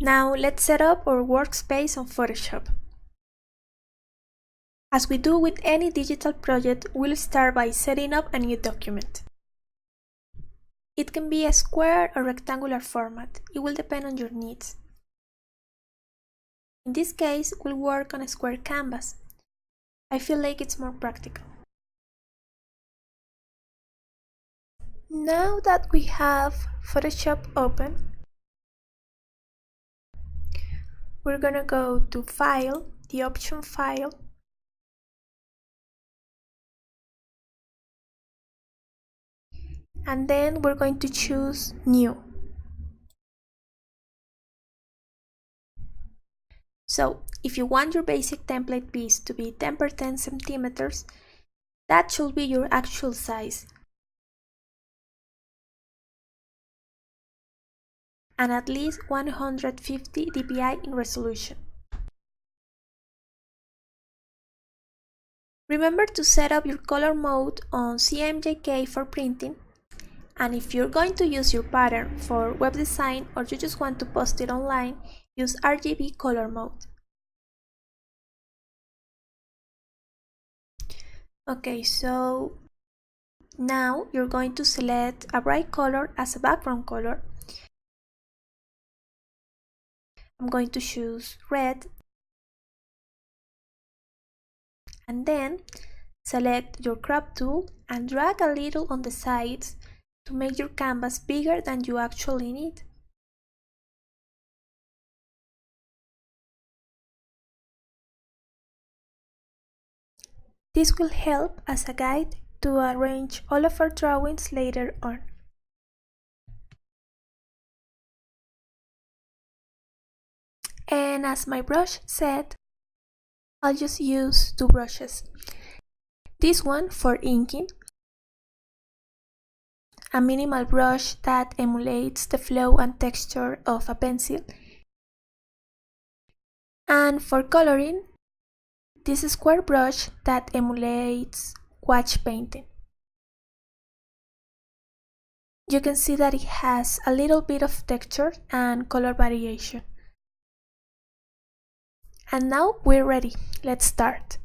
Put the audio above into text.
Now let's set up our workspace on Photoshop. As we do with any digital project, we'll start by setting up a new document. It can be a square or rectangular format. It will depend on your needs. In this case, we'll work on a square canvas. I feel like it's more practical. Now that we have Photoshop open, we're gonna go to File, the option File, and then we're going to choose New. So, if you want your basic template piece to be 10 by 10 centimeters, that should be your actual size. And at least 150 dpi in resolution. Remember to set up your color mode on CMYK for printing, and if you're going to use your pattern for web design or you just want to post it online, use RGB color mode. Okay, so now you're going to select a bright color as a background color. I'm going to choose red, and then select your crop tool and drag a little on the sides to make your canvas bigger than you actually need. This will help as a guide to arrange all of our drawings later on. And as my brush said, I'll just use two brushes. This one for inking, a minimal brush that emulates the flow and texture of a pencil. And for coloring, this square brush that emulates gouache painting. You can see that it has a little bit of texture and color variation. And now we're ready. Let's start.